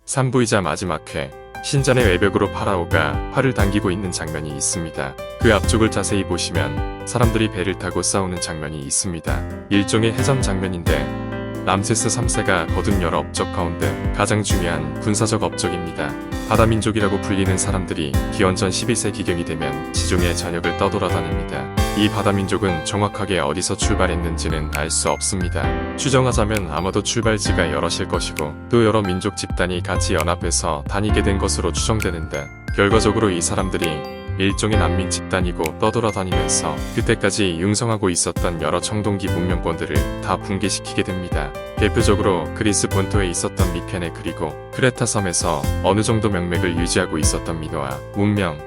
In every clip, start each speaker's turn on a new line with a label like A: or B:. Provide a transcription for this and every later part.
A: 3부이자 마지막 회, 신전의 외벽으로 파라오가 팔을 당기고 있는 장면이 있습니다. 그 앞쪽을 자세히 보시면 사람들이 배를 타고 싸우는 장면이 있습니다. 일종의 해전 장면인데 람세스 3세가 거둔 여러 업적 가운데 가장 중요한 군사적 업적입니다. 바다민족이라고 불리는 사람들이 기원전 12세 기경이 되면 지중해 전역을 떠돌아다닙니다. 이 바다민족은 정확하게 어디서 출발했는지는 알 수 없습니다. 추정하자면 아마도 출발지가 여럿일 것이고 또 여러 민족 집단이 같이 연합해서 다니게 된 것으로 추정되는데 결과적으로 이 사람들이 일종의 난민 집단이고 떠돌아다니면서 그때까지 융성하고 있었던 여러 청동기 문명권들을 다 붕괴시키게 됩니다. 대표적으로 그리스 본토에 있었던 미케네 그리고 크레타 섬에서 어느 정도 명맥을 유지하고 있었던 미노아 문명,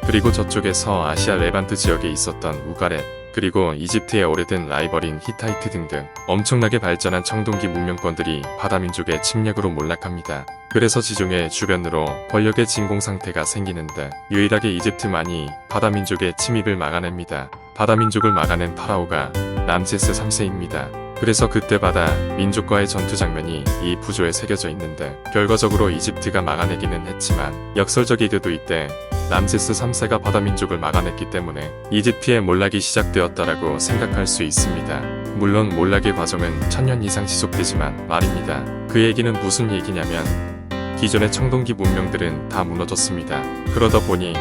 A: 그리고 저쪽에서 아시아 레반트 지역에 있었던 우가렛, 그리고 이집트의 오래된 라이벌인 히타이트 등등 엄청나게 발전한 청동기 문명권들이 바다민족의 침략으로 몰락합니다. 그래서 지중해 주변으로 권력의 진공 상태가 생기는데 유일하게 이집트만이 바다민족의 침입을 막아냅니다. 바다민족을 막아낸 파라오가 람세스 3세입니다. 그래서 그때 바다 민족과의 전투 장면이 이 부조에 새겨져 있는데 결과적으로 이집트가 막아내기는 했지만 역설적이게도 이때 람세스 3세가 바다민족을 막아냈기 때문에 이집트의 몰락이 시작되었다라고 생각할 수 있습니다. 물론 몰락의 과정은 1000년 이상 지속되지만 말입니다. 그 얘기는 무슨 얘기냐면 기존의 청동기 문명들은 다 무너졌습니다. 그러다 보니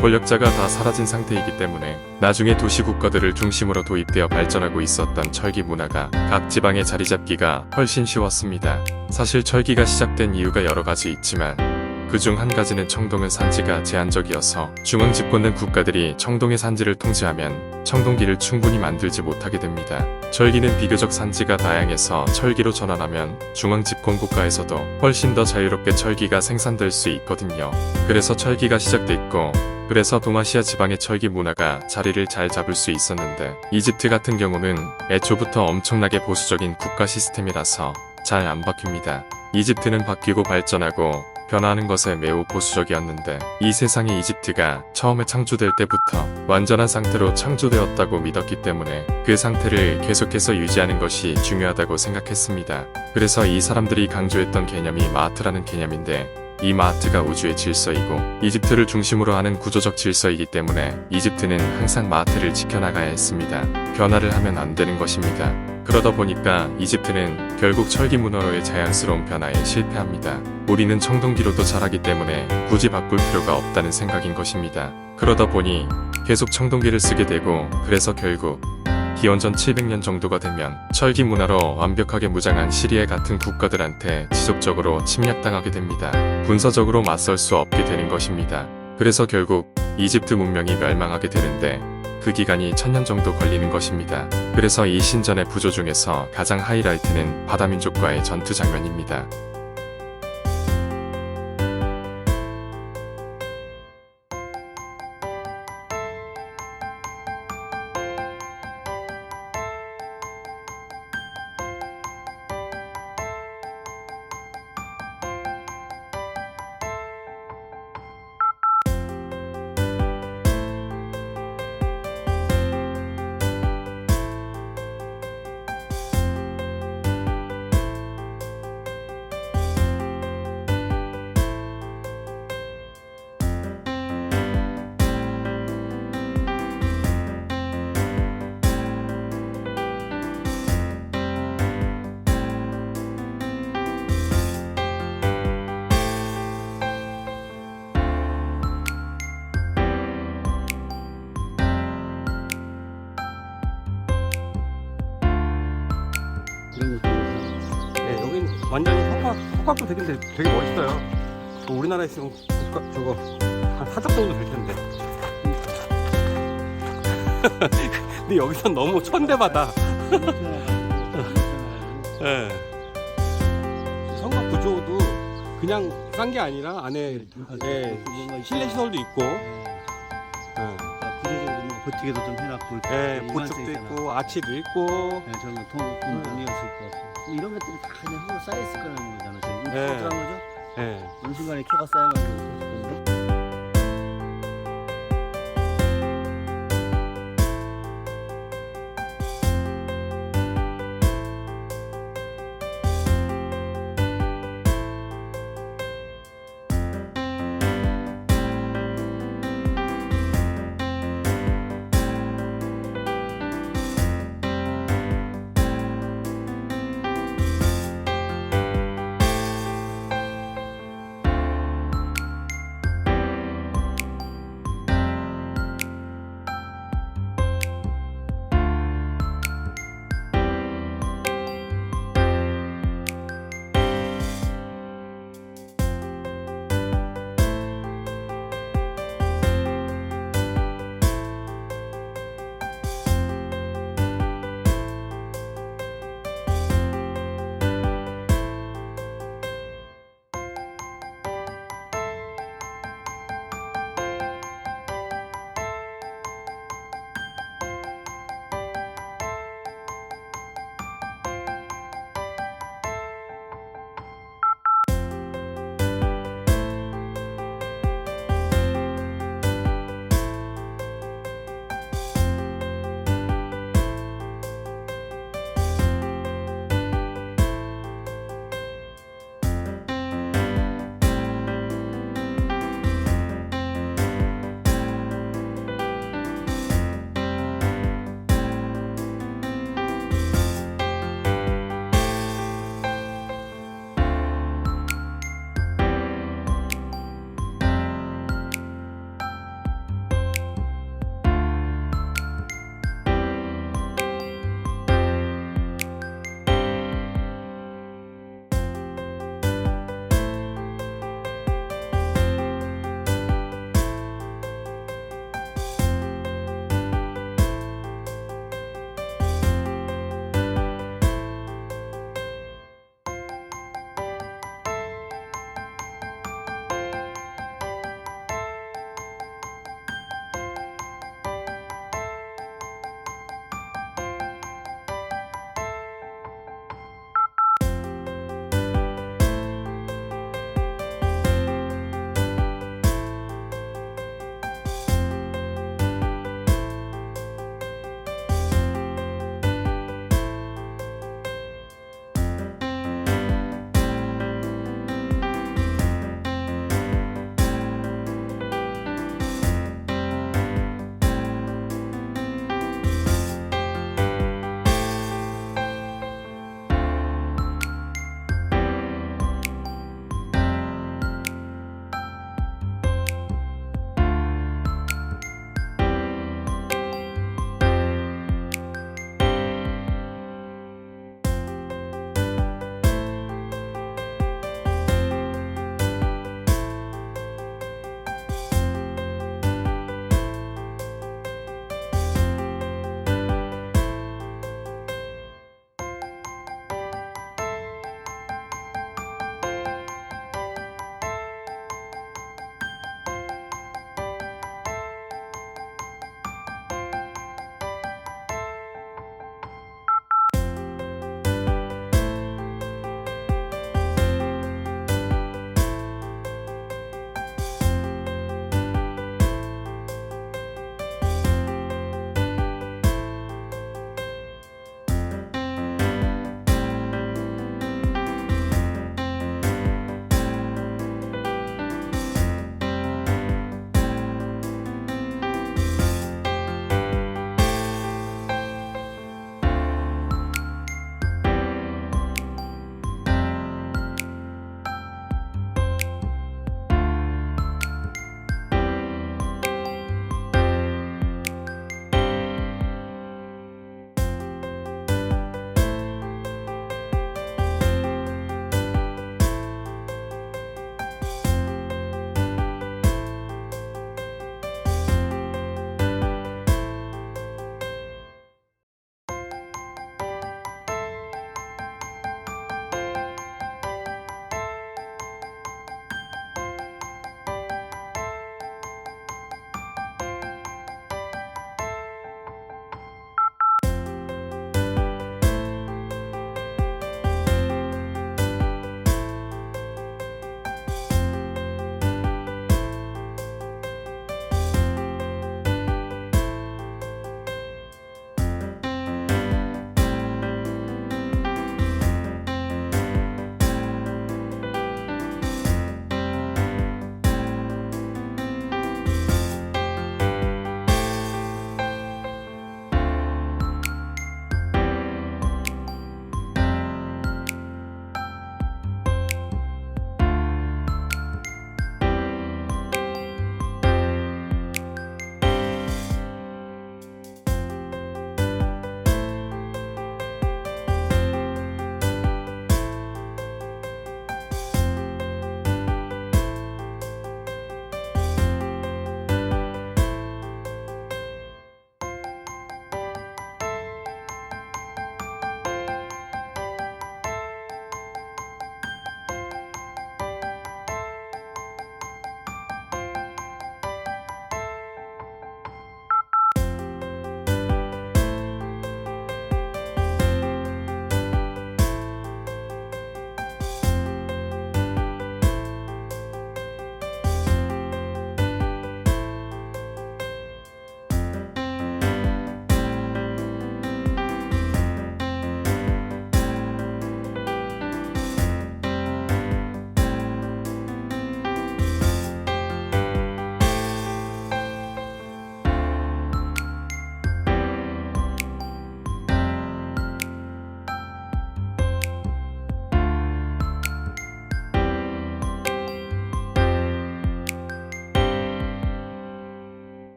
A: 권력자가 다 사라진 상태이기 때문에 나중에 도시 국가들을 중심으로 도입되어 발전하고 있었던 철기 문화가 각 지방에 자리 잡기가 훨씬 쉬웠습니다. 사실 철기가 시작된 이유가 여러 가지 있지만 그중 한 가지는 청동은 산지가 제한적이어서 중앙 집권된 국가들이 청동의 산지를 통제하면 청동기를 충분히 만들지 못하게 됩니다. 철기는 비교적 산지가 다양해서 철기로 전환하면 중앙 집권 국가에서도 훨씬 더 자유롭게 철기가 생산될 수 있거든요. 그래서 철기가 시작됐고 그래서 동아시아 지방의 철기 문화가 자리를 잘 잡을 수 있었는데 이집트 같은 경우는 애초부터 엄청나게 보수적인 국가 시스템이라서 잘 안 바뀝니다. 이집트는 바뀌고 발전하고 변화하는 것에 매우 보수적이었는데 이 세상의 이집트가 처음에 창조될 때부터 완전한 상태로 창조되었다고 믿었기 때문에 그 상태를 계속해서 유지하는 것이 중요하다고 생각했습니다. 그래서 이 사람들이 강조했던 개념이 마하트라는 개념인데 이 마하트가 우주의 질서이고 이집트를 중심으로 하는 구조적 질서이기 때문에 이집트는 항상 마하트를 지켜나가야 했습니다. 변화를 하면 안 되는 것입니다. 그러다 보니까 이집트는 결국 철기 문화로의 자연스러운 변화에 실패합니다. 우리는 청동기로도 자라기 때문에 굳이 바꿀 필요가 없다는 생각인 것입니다. 그러다 보니 계속 청동기를 쓰게 되고 그래서 결국 기원전 700년 정도가 되면 철기 문화로 완벽하게 무장한 시리아 같은 국가들한테 지속적으로 침략당하게 됩니다. 군사적으로 맞설 수 없게 되는 것입니다. 그래서 결국 이집트 문명이 멸망하게 되는데 그 기간이 1000년 정도 걸리는 것입니다. 그래서 이 신전의 부조 중에서 가장 하이라이트는 바다민족과의 전투 장면입니다.
B: 네, 여긴 완전히 석각도 되게 멋있어요. 뭐 우리나라에 있으면 저거 한 사적 정도 될 텐데. 근데 여기선 너무 천대받아. 네. 성곽 구조도 그냥 싼 게 아니라 안에 실내 시설도 있고,
C: 구조적으로 버티게도 좀 해놨고,
B: 보축도 있고, 아치도 있고.
C: 저는 돈이었을 것 같아요. 이런 것들이 다 그냥 하고 쌓여있을 거라는 거잖아요. 지금
B: 네.
C: 들어간 거죠?
B: 네.
C: 어느 순간에 키가 쌓여가지고.